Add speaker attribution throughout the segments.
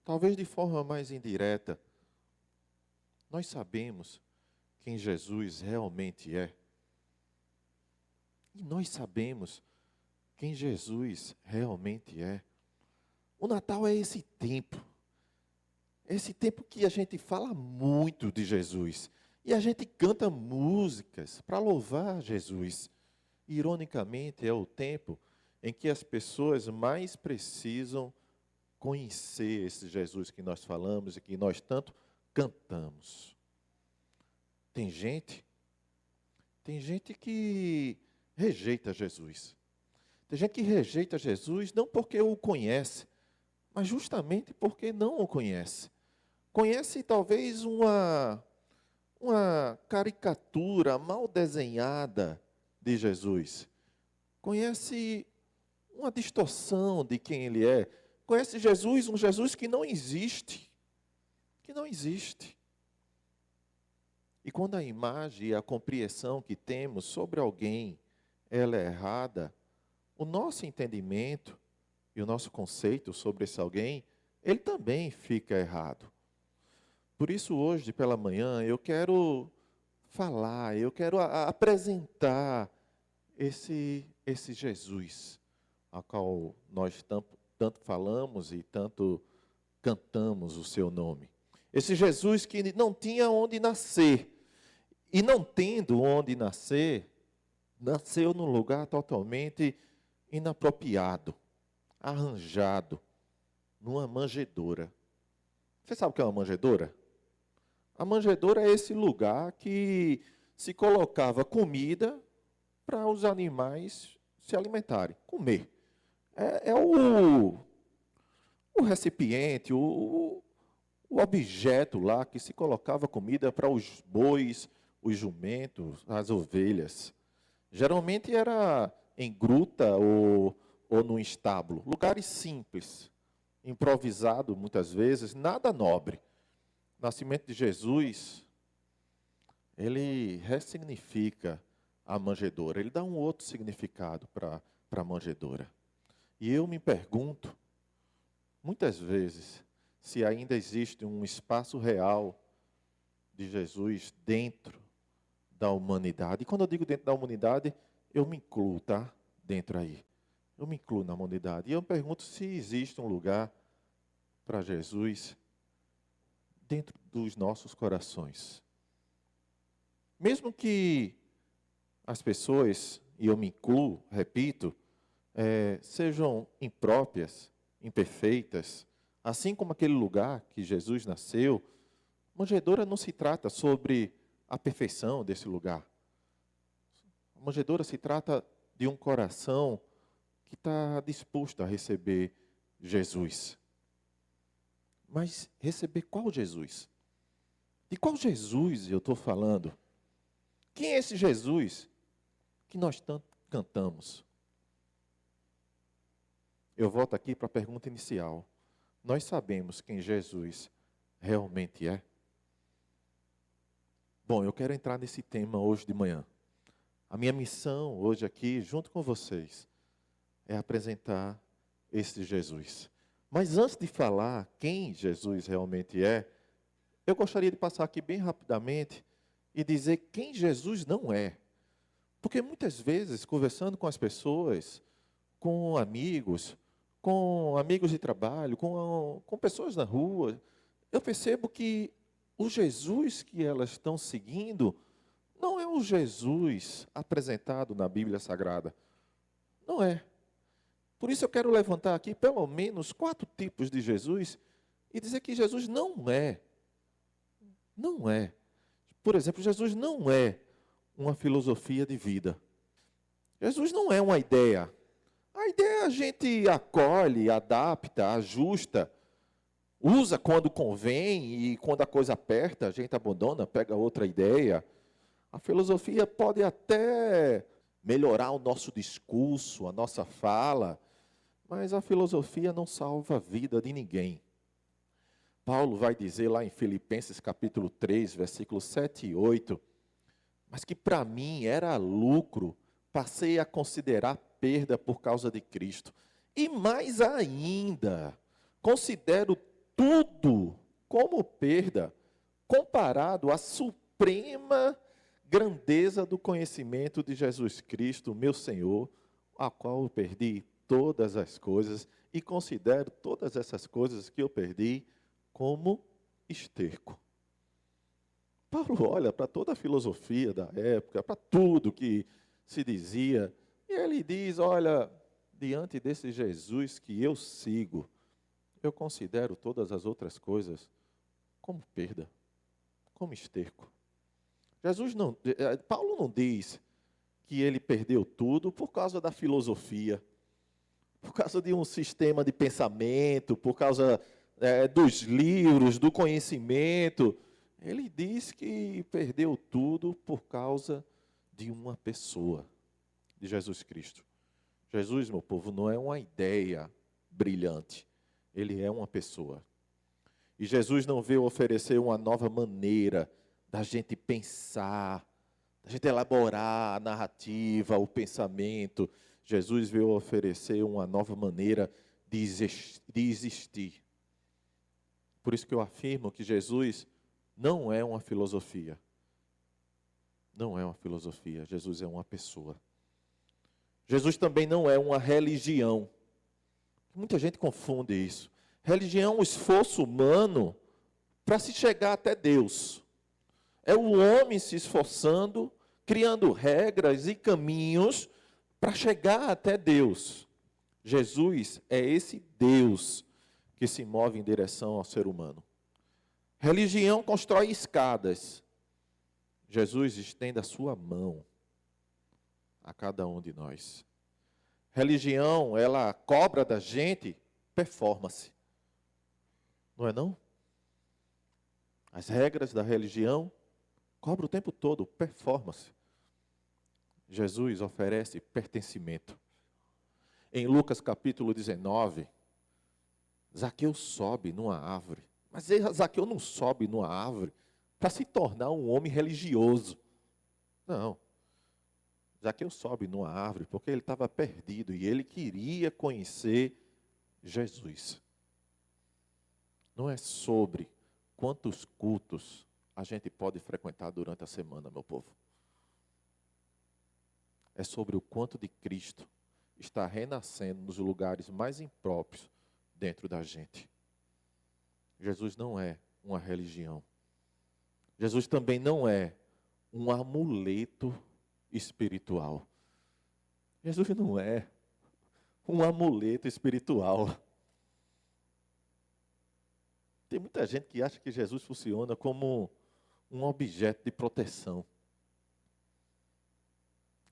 Speaker 1: talvez de forma mais indireta, nós sabemos quem Jesus realmente é. E nós sabemos quem Jesus realmente é. O Natal é esse tempo que a gente fala muito de Jesus. E a gente canta músicas para louvar Jesus. Ironicamente, é o tempo em que as pessoas mais precisam conhecer esse Jesus que nós falamos e que nós tanto cantamos. Tem gente que rejeita Jesus. Tem gente que rejeita Jesus não porque o conhece, mas justamente porque não o conhece. Conhece talvez uma caricatura mal desenhada de Jesus. Conhece uma distorção de quem ele é. Conhece Jesus, um Jesus que não existe. Que não existe. E quando a imagem e a compreensão que temos sobre alguém, ela é errada, o nosso entendimento e o nosso conceito sobre esse alguém, ele também fica errado. Por isso, hoje pela manhã, eu quero falar, eu quero apresentar esse Jesus, a qual nós tanto falamos e tanto cantamos o seu nome. Esse Jesus que não tinha onde nascer, e não tendo onde nascer, nasceu num lugar totalmente inapropriado, arranjado, numa manjedoura. Você sabe o que é uma manjedoura? A manjedoura é esse lugar que se colocava comida para os animais se alimentarem, comer. É o recipiente, o objeto lá que se colocava comida para os bois, os jumentos, as ovelhas. Geralmente era em gruta ou num estábulo. Lugares simples, improvisado muitas vezes, nada nobre. O nascimento de Jesus, ele ressignifica a manjedoura. Ele dá um outro significado para a manjedoura. E eu me pergunto, muitas vezes, se ainda existe um espaço real de Jesus dentro da humanidade. E quando eu digo dentro da humanidade, eu me incluo, tá? Dentro aí. Eu me incluo na humanidade. E eu pergunto se existe um lugar para Jesus dentro dos nossos corações. Mesmo que as pessoas, e eu me incluo, repito, sejam impróprias, imperfeitas, assim como aquele lugar que Jesus nasceu, manjedoura não se trata sobre a perfeição desse lugar. A manjedoura se trata de um coração que está disposto a receber Jesus. Mas receber qual Jesus? De qual Jesus eu estou falando? Quem é esse Jesus que nós tanto cantamos? Eu volto aqui para a pergunta inicial. Nós sabemos quem Jesus realmente é? Bom, eu quero entrar nesse tema hoje de manhã. A minha missão hoje aqui, junto com vocês, é apresentar esse Jesus. Mas antes de falar quem Jesus realmente é, eu gostaria de passar aqui bem rapidamente e dizer quem Jesus não é. Porque muitas vezes, conversando com as pessoas, com amigos de trabalho, com pessoas na rua, eu percebo que o Jesus que elas estão seguindo não é o Jesus apresentado na Bíblia Sagrada. Não é. Por isso eu quero levantar aqui pelo menos 4 tipos de Jesus e dizer que Jesus não é. Não é. Por exemplo, Jesus não é uma filosofia de vida. Jesus não é uma ideia. A ideia a gente acolhe, adapta, ajusta, usa quando convém e quando a coisa aperta, a gente abandona, pega outra ideia. A filosofia pode até melhorar o nosso discurso, a nossa fala, mas a filosofia não salva a vida de ninguém. Paulo vai dizer lá em Filipenses capítulo 3, versículos 7 e 8, mas que para mim era lucro, passei a considerar perda por causa de Cristo. E mais ainda, considero tudo como perda, comparado à suprema grandeza do conhecimento de Jesus Cristo, meu Senhor, a qual eu perdi todas as coisas e considero todas essas coisas que eu perdi como esterco. Paulo olha para toda a filosofia da época, para tudo que se dizia, e ele diz, olha, diante desse Jesus que eu sigo, eu considero todas as outras coisas como perda, como esterco. Paulo não diz que ele perdeu tudo por causa da filosofia, por causa de um sistema de pensamento, por causa dos livros, do conhecimento. Ele diz que perdeu tudo por causa de uma pessoa, de Jesus Cristo. Jesus, meu povo, não é uma ideia brilhante, ele é uma pessoa. E Jesus não veio oferecer uma nova maneira da gente pensar, da gente elaborar a narrativa, o pensamento. Jesus veio oferecer uma nova maneira de existir. Por isso que eu afirmo que Jesus não é uma filosofia. Não é uma filosofia, Jesus é uma pessoa. Jesus também não é uma religião. Muita gente confunde isso. Religião é um esforço humano para se chegar até Deus. É o homem se esforçando, criando regras e caminhos para chegar até Deus. Jesus é esse Deus que se move em direção ao ser humano. Religião constrói escadas. Jesus estende a sua mão a cada um de nós. Religião, ela cobra da gente performance. Não é não? As regras da religião cobram o tempo todo performance. Jesus oferece pertencimento. Em Lucas capítulo 19, Zaqueu sobe numa árvore. Mas Zaqueu não sobe numa árvore para se tornar um homem religioso. Não. Zaqueu sobe numa árvore porque ele estava perdido e ele queria conhecer Jesus. Não é sobre quantos cultos a gente pode frequentar durante a semana, meu povo. É sobre o quanto de Cristo está renascendo nos lugares mais impróprios dentro da gente. Jesus não é uma religião. Jesus também não é um amuleto espiritual. Jesus não é um amuleto espiritual. Tem muita gente que acha que Jesus funciona como um objeto de proteção.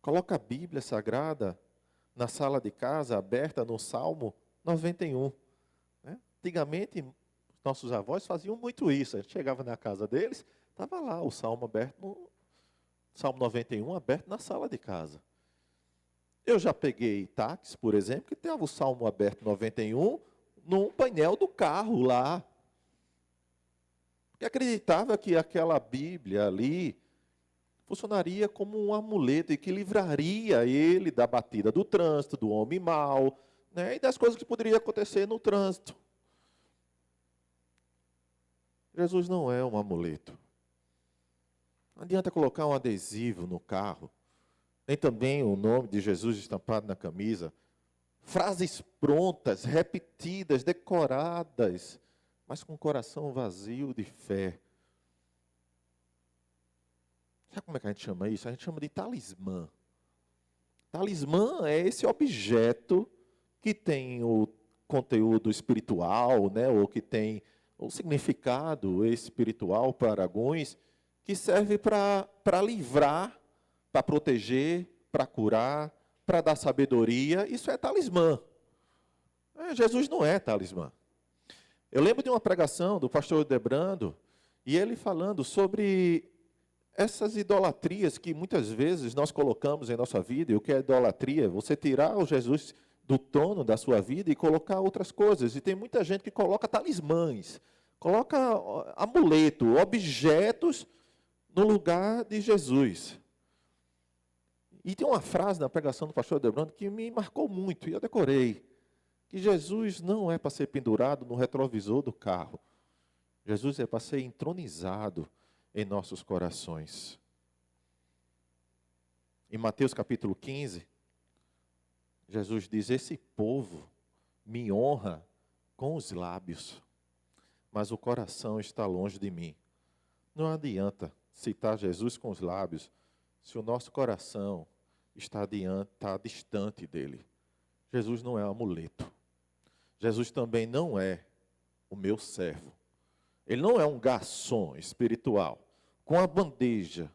Speaker 1: Coloca a Bíblia Sagrada na sala de casa, aberta no Salmo 91. Né? Antigamente, nossos avós faziam muito isso. A gente chegava na casa deles, estava lá o Salmo aberto, Salmo 91 aberto na sala de casa. Eu já peguei táxi, por exemplo, que teve o Salmo aberto 91 num painel do carro lá. Que acreditava que aquela Bíblia ali funcionaria como um amuleto e que livraria ele da batida do trânsito, do homem mau, né, e das coisas que poderiam acontecer no trânsito. Jesus não é um amuleto. Não adianta colocar um adesivo no carro, nem também o nome de Jesus estampado na camisa. Frases prontas, repetidas, decoradas, mas com o coração vazio de fé. Sabe como é que a gente chama isso? A gente chama de talismã. Talismã é esse objeto que tem o conteúdo espiritual, né, ou que tem o significado espiritual para alguns, que serve para livrar, para proteger, para curar, para dar sabedoria. Isso é talismã. Jesus não é talismã. Eu lembro de uma pregação do pastor Debrando, e ele falando sobre essas idolatrias que muitas vezes nós colocamos em nossa vida. E o que é idolatria? Você tirar o Jesus do trono da sua vida e colocar outras coisas. E tem muita gente que coloca talismãs, coloca amuleto, objetos no lugar de Jesus. E tem uma frase na pregação do pastor Debrando que me marcou muito, e eu decorei, que Jesus não é para ser pendurado no retrovisor do carro. Jesus é para ser entronizado em nossos corações. Em Mateus capítulo 15, Jesus diz: esse povo me honra com os lábios, mas o coração está longe de mim. Não adianta citar Jesus com os lábios se o nosso coração está distante dele. Jesus não é um amuleto. Jesus também não é o meu servo. Ele não é um garçom espiritual, com a bandeja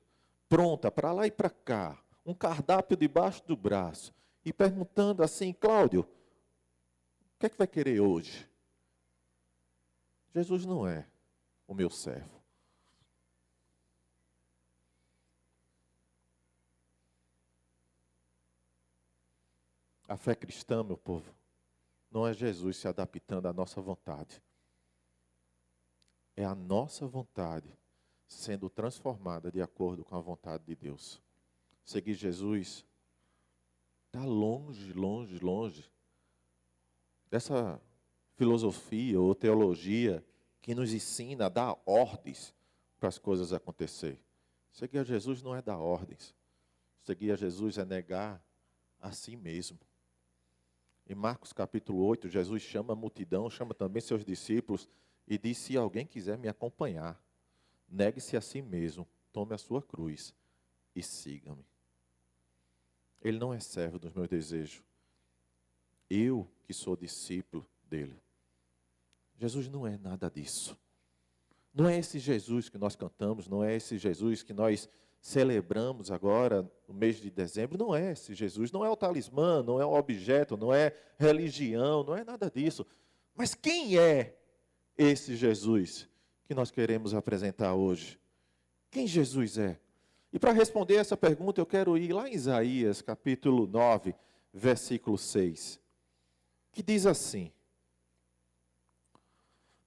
Speaker 1: pronta para lá e para cá, um cardápio debaixo do braço, e perguntando assim: Cláudio, o que é que vai querer hoje? Jesus não é o meu servo. A fé cristã, meu povo, não é Jesus se adaptando à nossa vontade. É a nossa vontade sendo transformada de acordo com a vontade de Deus. Seguir Jesus está longe, longe, longe dessa filosofia ou teologia que nos ensina a dar ordens para as coisas acontecerem. Seguir a Jesus não é dar ordens. Seguir a Jesus é negar a si mesmo. Em Marcos capítulo 8, Jesus chama a multidão, chama também seus discípulos e diz: se alguém quiser me acompanhar, negue-se a si mesmo, tome a sua cruz e siga-me. Ele não é servo dos meus desejos. Eu que sou discípulo dele. Jesus não é nada disso. Não é esse Jesus que nós cantamos, não é esse Jesus que nós celebramos agora no mês de dezembro, não é esse Jesus, não é o talismã, não é o objeto, não é religião, não é nada disso. Mas quem é esse Jesus que nós queremos apresentar hoje? Quem Jesus é? E para responder essa pergunta, eu quero ir lá em Isaías, capítulo 9, versículo 6, que diz assim: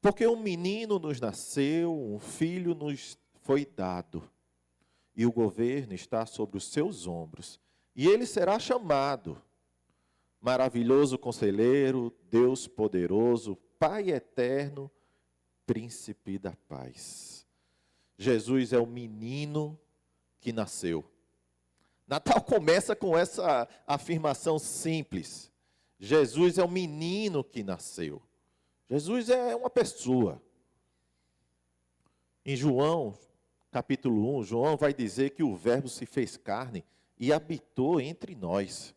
Speaker 1: porque um menino nos nasceu, um filho nos foi dado, e o governo está sobre os seus ombros, e ele será chamado Maravilhoso Conselheiro, Deus Poderoso, Pai Eterno, Príncipe da Paz. Jesus é o menino que nasceu. Natal começa com essa afirmação simples. Jesus é o menino que nasceu. Jesus é uma pessoa. Em João, capítulo 1, João vai dizer que o Verbo se fez carne e habitou entre nós.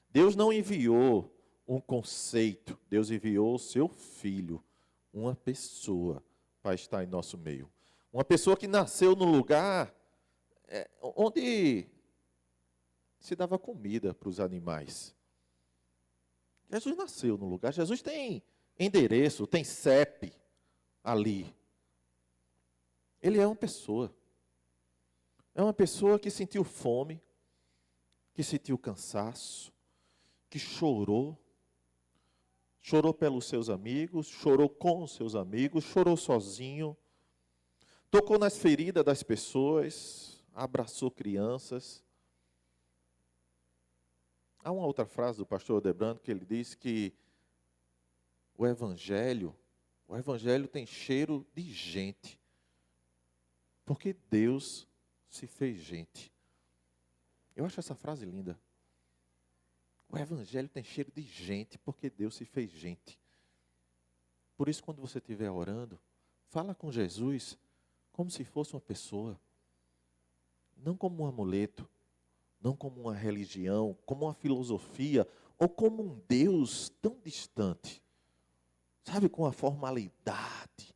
Speaker 1: Deus não enviou um conceito, Deus enviou o seu Filho, uma pessoa, para estar em nosso meio. Uma pessoa que nasceu no lugar onde se dava comida para os animais. Jesus nasceu no lugar, Jesus tem endereço, tem CEP ali. Ele é uma pessoa. É uma pessoa que sentiu fome, que sentiu cansaço, que chorou. Chorou pelos seus amigos, chorou com os seus amigos, chorou sozinho. Tocou nas feridas das pessoas, abraçou crianças. Há uma outra frase do pastor Odebrando que ele diz que o evangelho tem cheiro de gente, porque Deus se fez gente. Eu acho essa frase linda. O evangelho tem cheiro de gente, porque Deus se fez gente. Por isso, quando você estiver orando, fala com Jesus como se fosse uma pessoa, não como um amuleto, não como uma religião, como uma filosofia, ou como um Deus tão distante, sabe, com a formalidade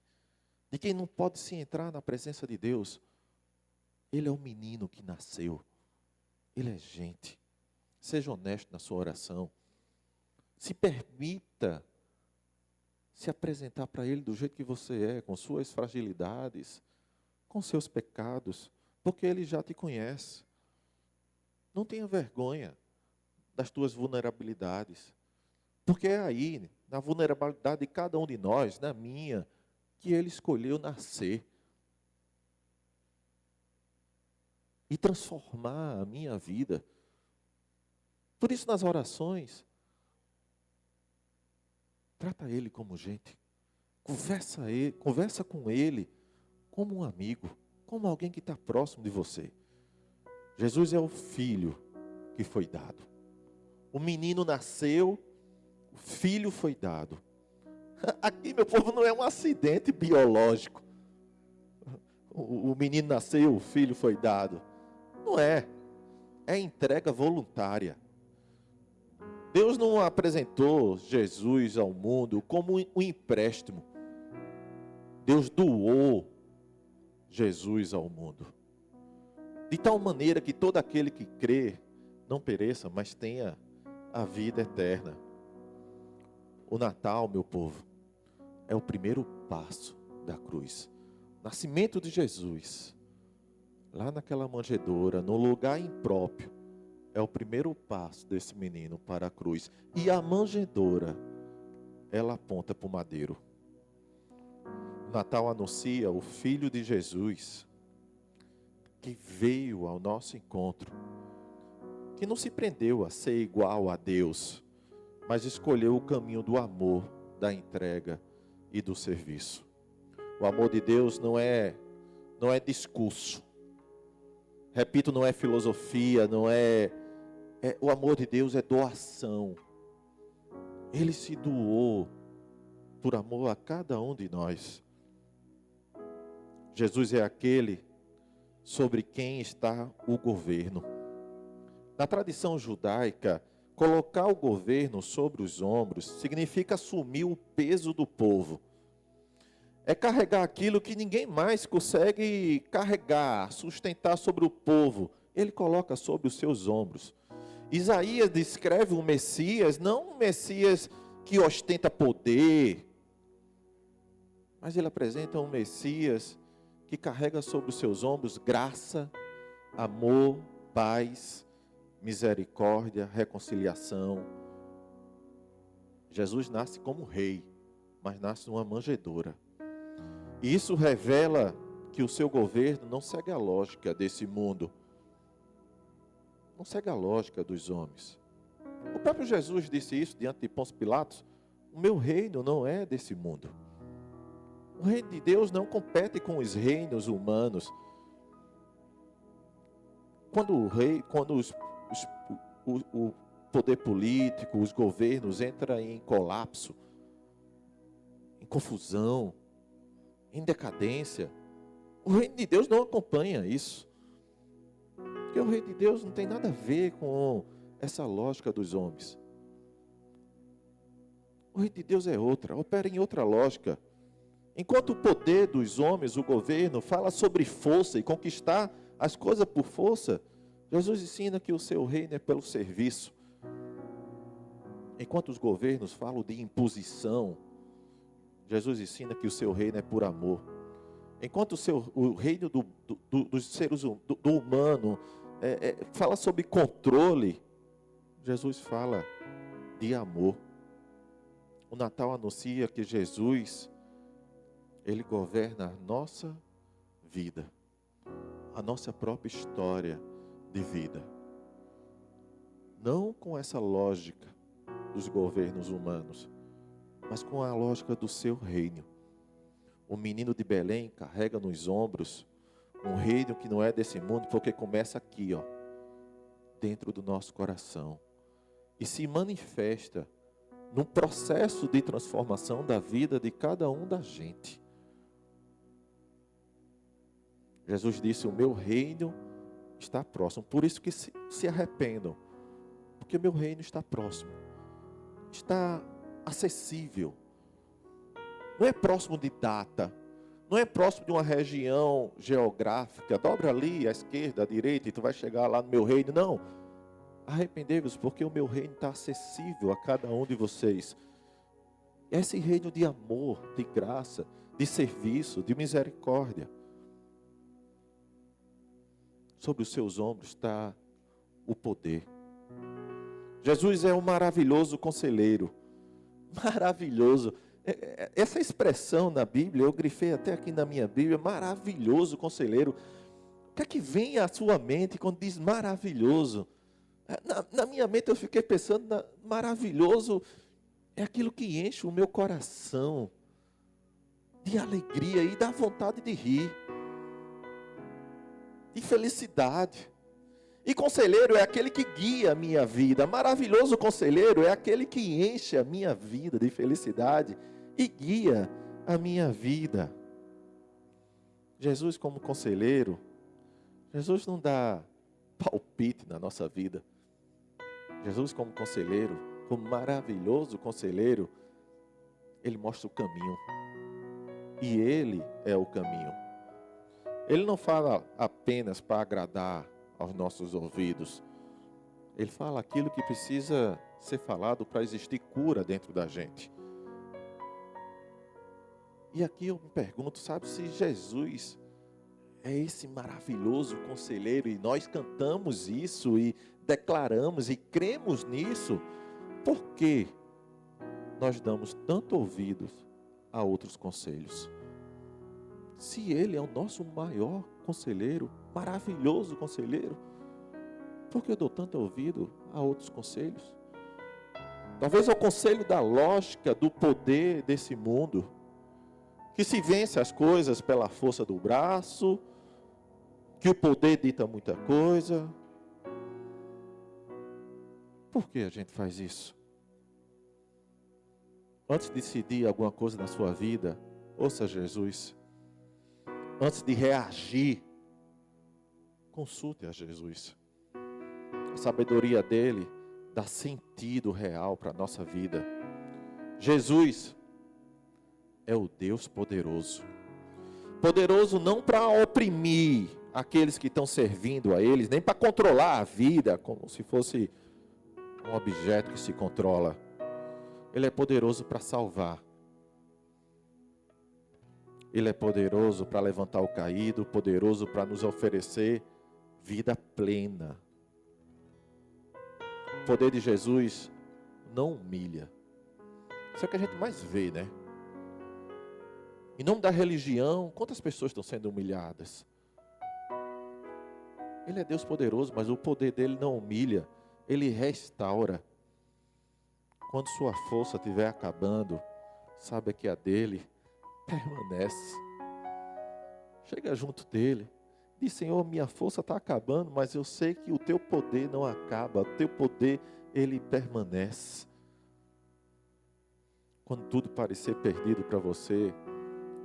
Speaker 1: de quem não pode se entrar na presença de Deus. Ele é o menino que nasceu, ele é gente. Seja honesto na sua oração, se permita se apresentar para Ele do jeito que você é, com suas fragilidades, com seus pecados, porque Ele já te conhece. Não tenha vergonha das tuas vulnerabilidades, porque é aí, na vulnerabilidade de cada um de nós, na minha, que Ele escolheu nascer e transformar a minha vida. Por isso, nas orações, Trata ele como gente. Conversa com ele como um amigo, como alguém que está próximo de você. Jesus é o filho que foi dado. O menino nasceu, o filho foi dado. Aqui, meu povo, não é um acidente biológico. O menino nasceu, o filho foi dado. Não é. É entrega voluntária. Deus não apresentou Jesus ao mundo como um empréstimo. Deus doou Jesus ao mundo. De tal maneira que todo aquele que crê não pereça, mas tenha a vida eterna. O Natal, meu povo, é o primeiro passo da cruz. Nascimento de Jesus, lá naquela manjedoura, no lugar impróprio, é o primeiro passo desse menino para a cruz. E a manjedoura, ela aponta para o madeiro. O Natal anuncia o Filho de Jesus, que veio ao nosso encontro, que não se prendeu a ser igual a Deus, mas escolheu o caminho do amor, da entrega e do serviço. O amor de Deus não é discurso. Repito, não é filosofia, o amor de Deus é doação. Ele se doou por amor a cada um de nós. Jesus é aquele sobre quem está o governo. Na tradição judaica, colocar o governo sobre os ombros significa assumir o peso do povo. É carregar aquilo que ninguém mais consegue carregar, sustentar sobre o povo. Ele coloca sobre os seus ombros. Isaías descreve o Messias, não um Messias que ostenta poder, mas ele apresenta um Messias que carrega sobre os seus ombros graça, amor, paz, misericórdia, reconciliação. Jesus nasce como rei, mas nasce numa manjedoura. E isso revela que o seu governo não segue a lógica desse mundo, não segue a lógica dos homens. O próprio Jesus disse isso diante de Pôncio Pilatos: o meu reino não é desse mundo. O reino de Deus não compete com os reinos humanos. Quando o poder político, os governos entram em colapso, em confusão, em decadência, o reino de Deus não acompanha isso. Porque o reino de Deus não tem nada a ver com essa lógica dos homens. O reino de Deus é outra, opera em outra lógica. Enquanto o poder dos homens, o governo, fala sobre força e conquistar as coisas por força, Jesus ensina que o seu reino é pelo serviço. Enquanto os governos falam de imposição, Jesus ensina que o seu reino é por amor. Enquanto o reino dos seres do humano fala sobre controle, Jesus fala de amor. O Natal anuncia que Jesus, Ele governa a nossa vida, a nossa própria história de vida. Não com essa lógica dos governos humanos, mas com a lógica do seu reino. O menino de Belém carrega nos ombros um reino que não é desse mundo, porque começa aqui, dentro do nosso coração, e se manifesta num processo de transformação da vida de cada um da gente. Jesus disse: o meu reino está próximo. Por isso que se arrependam, porque o meu reino está próximo, está acessível. Não é próximo de data, não é próximo de uma região geográfica. Dobra ali à esquerda, à direita, e tu vai chegar lá no meu reino. Não. Arrependei-vos, porque o meu reino está acessível a cada um de vocês. Esse reino de amor, de graça, de serviço, de misericórdia. Sobre os seus ombros está o poder. Jesus é um maravilhoso conselheiro. Maravilhoso. Essa expressão na Bíblia, eu grifei até aqui na minha Bíblia, maravilhoso conselheiro. O que é que vem à sua mente quando diz maravilhoso? Na minha mente eu fiquei pensando, maravilhoso, É aquilo que enche o meu coração de alegria e dá vontade de rir, de felicidade. E conselheiro é aquele que guia a minha vida. Maravilhoso conselheiro é aquele que enche a minha vida de felicidade e guia a minha vida. Jesus como conselheiro, Jesus não dá palpite na nossa vida. Jesus como conselheiro, como maravilhoso conselheiro, Ele mostra o caminho. E Ele é o caminho. Ele não fala apenas para agradar aos nossos ouvidos. Ele fala aquilo que precisa ser falado para existir cura dentro da gente. E aqui eu me pergunto, sabe, se Jesus é esse maravilhoso conselheiro e nós cantamos isso e declaramos e cremos nisso, por que nós damos tanto ouvidos a outros conselhos? Se Ele é o nosso maior conselheiro, maravilhoso conselheiro, por que eu dou tanto ouvido a outros conselhos? Talvez ao conselho da lógica, do poder desse mundo, que se vence as coisas pela força do braço, que o poder dita muita coisa. Por que a gente faz isso? Antes de decidir alguma coisa na sua vida, ouça Jesus. Antes de reagir, consulte a Jesus. A sabedoria dele dá sentido real para a nossa vida. Jesus é o Deus poderoso. Poderoso não para oprimir aqueles que estão servindo a eles, nem para controlar a vida como se fosse um objeto que se controla. Ele é poderoso para salvar. Ele é poderoso para levantar o caído, poderoso para nos oferecer vida plena. O poder de Jesus não humilha. Isso é o que a gente mais vê, né? Em nome da religião, quantas pessoas estão sendo humilhadas? Ele é Deus poderoso, mas o poder dele não humilha. Ele restaura. Quando sua força estiver acabando, saiba que a dele permanece. Chega junto dele. Diz: Senhor, minha força está acabando, mas eu sei que o teu poder não acaba. O teu poder, ele permanece. Quando tudo parecer perdido para você,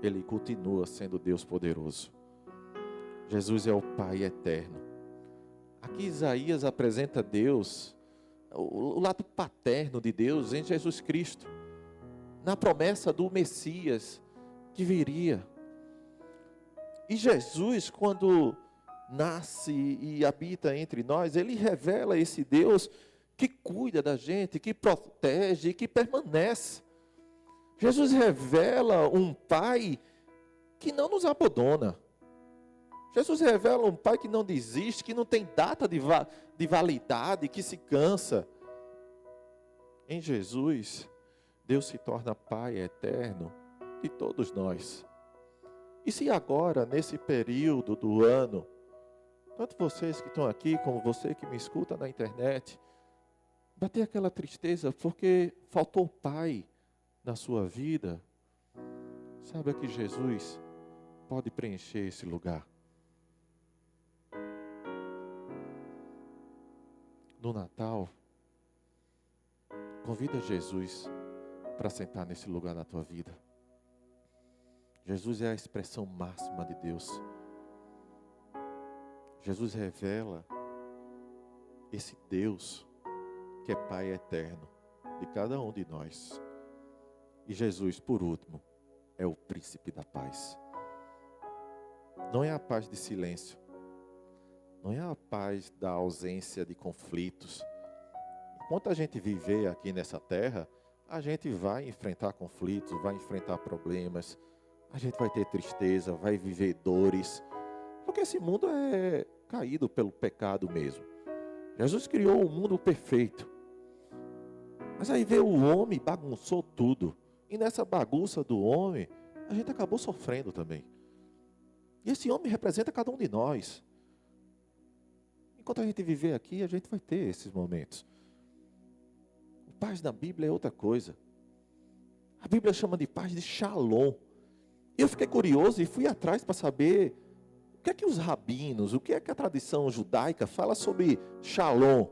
Speaker 1: ele continua sendo Deus poderoso. Jesus é o Pai eterno. Aqui Isaías apresenta Deus, o lado paterno de Deus em Jesus Cristo, na promessa do Messias que viria. E Jesus, quando nasce e habita entre nós, ele revela esse Deus que cuida da gente, que protege, que permanece. Jesus revela um Pai que não nos abandona. Jesus revela um Pai que não desiste, que não tem data de validade, que se cansa. Em Jesus, Deus se torna Pai eterno de todos nós. E se agora, nesse período do ano, tanto vocês que estão aqui, como você que me escuta na internet, bater aquela tristeza porque faltou Pai na sua vida, saiba que Jesus pode preencher esse lugar. No Natal, convida Jesus para sentar nesse lugar na tua vida. Jesus é a expressão máxima de Deus. Jesus revela esse Deus que é Pai eterno de cada um de nós. E Jesus, por último, é o príncipe da paz. Não é a paz de silêncio. Não é a paz da ausência de conflitos. Enquanto a gente viver aqui nessa terra, a gente vai enfrentar conflitos, vai enfrentar problemas, a gente vai ter tristeza, vai viver dores, porque esse mundo é caído pelo pecado mesmo. Jesus criou um mundo perfeito, mas aí veio o homem e bagunçou tudo, e nessa bagunça do homem, a gente acabou sofrendo também. E esse homem representa cada um de nós. Enquanto a gente viver aqui, a gente vai ter esses momentos. O paz na Bíblia é outra coisa. A Bíblia chama de paz de Shalom. E eu fiquei curioso e fui atrás para saber o que é que os rabinos, o que é que a tradição judaica fala sobre Shalom.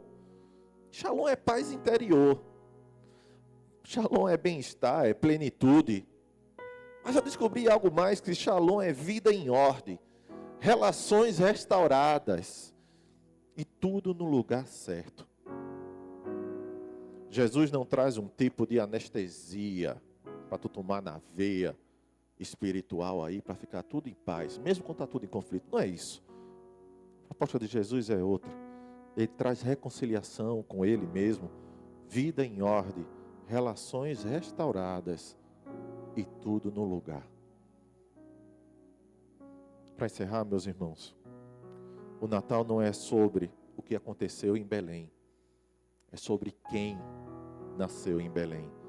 Speaker 1: Shalom é paz interior. Shalom é bem-estar, é plenitude. Mas eu descobri algo mais, que Shalom é vida em ordem, relações restauradas e tudo no lugar certo. Jesus não traz um tipo de anestesia para tu tomar na veia espiritual aí, para ficar tudo em paz, mesmo quando está tudo em conflito. Não é isso. A proposta de Jesus é outra. Ele traz reconciliação com Ele mesmo, vida em ordem, relações restauradas e tudo no lugar. Para encerrar, meus irmãos, o Natal não é sobre o que aconteceu em Belém, é sobre quem nasceu em Belém.